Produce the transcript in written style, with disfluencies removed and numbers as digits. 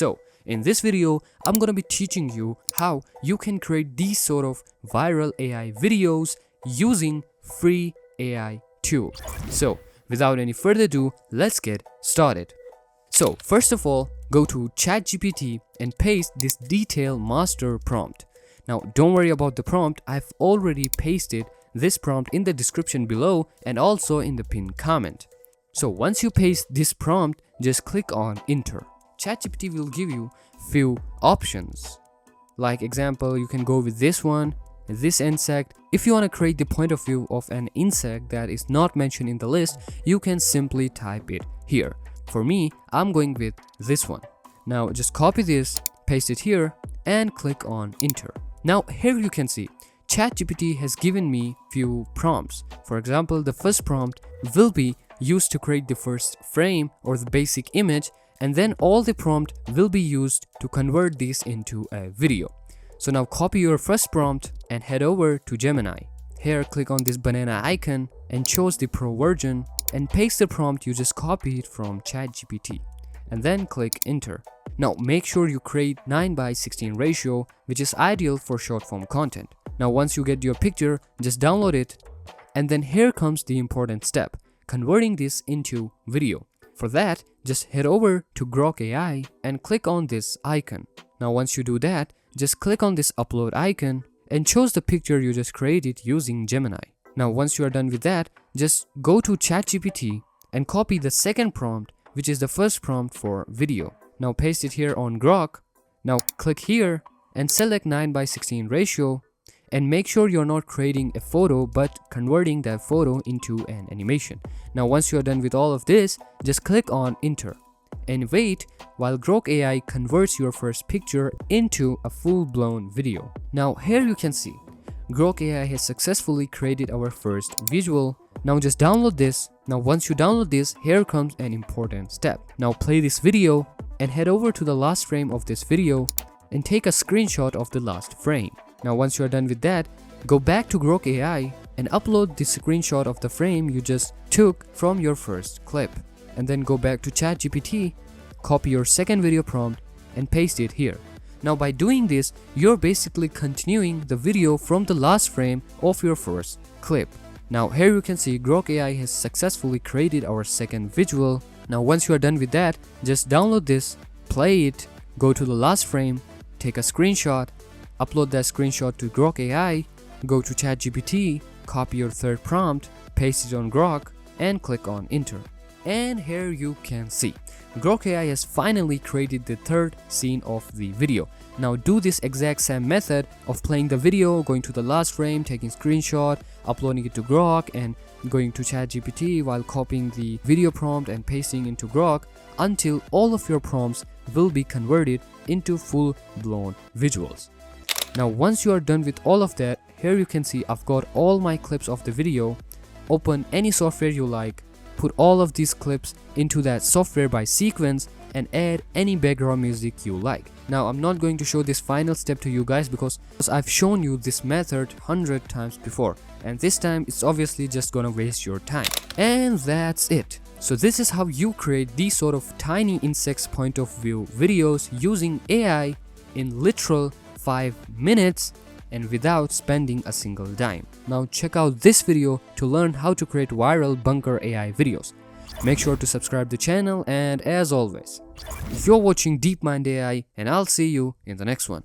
So in this video, I'm gonna be teaching you how you can create these sort of viral AI videos using free AI tool. So without any further ado, let's get started. So first of all, go to ChatGPT and paste this detail master prompt. Now don't worry about the prompt, I've already pasted this prompt in the description below and also in the pinned comment. So once you paste this prompt, just click on enter. ChatGPT will give you few options. Like example, you can go with this one, this insect. If you want to create the point of view of an insect that is not mentioned in the list, you can simply type it here. For me, I'm going with this one. Now just copy this, paste it here and click on enter. Now here you can see ChatGPT has given me few prompts. For example, the first prompt will be used to create the first frame or the basic image, and then all the prompt will be used to convert this into a video. So now copy your first prompt and head over to Gemini. Here click on this banana icon and choose the pro version and paste the prompt you just copied from ChatGPT and then click enter. Now make sure you create 9:16 ratio, which is ideal for short form content. Now once you get your picture, just download it, and then here comes the important step, converting this into video. For that, just head over to Grok AI and click on this icon. Now once you do that, just click on this upload icon and choose the picture you just created using Gemini. Now once you are done with that, just go to ChatGPT and copy the second prompt, which is the first prompt for video. Now paste it here on Grok. Now click here and select 9:16 ratio and make sure you're not creating a photo but converting that photo into an animation. Now once you're done with all of this, just click on enter and wait while Grok AI converts your first picture into a full-blown video. Now here you can see Grok AI has successfully created our first visual. Now just download this. Now once you download this, here comes an important step. Now play this video and head over to the last frame of this video and take a screenshot of the last frame. Now once you are done with that, go back to Grok AI and upload the screenshot of the frame you just took from your first clip. And then go back to ChatGPT, copy your second video prompt and paste it here. Now by doing this, you're basically continuing the video from the last frame of your first clip. Now here you can see Grok AI has successfully created our second visual. Now once you are done with that, just download this, play it, go to the last frame, take a screenshot, upload that screenshot to Grok AI, go to ChatGPT, copy your third prompt, paste it on Grok and click on enter. And here you can see Grok AI has finally created the third scene of the video. Now do this exact same method of playing the video, going to the last frame, taking screenshot, uploading it to Grok and going to ChatGPT while copying the video prompt and pasting into Grok until all of your prompts will be converted into full-blown visuals. Now once you are done with all of that, here you can see I've got all my clips of the video. Open any software you like, put all of these clips into that software by sequence and add any background music you like. Now I'm not going to show this final step to you guys because I've shown you this method 100 times before, and this time it's obviously just gonna waste your time. And that's it. So this is how you create these sort of tiny insects point of view videos using AI in literal 5 minutes and without spending a single dime. Now check out this video to learn how to create viral bunker AI videos. Make sure to subscribe to the channel, and as always, you're watching DeepMind AI and I'll see you in the next one.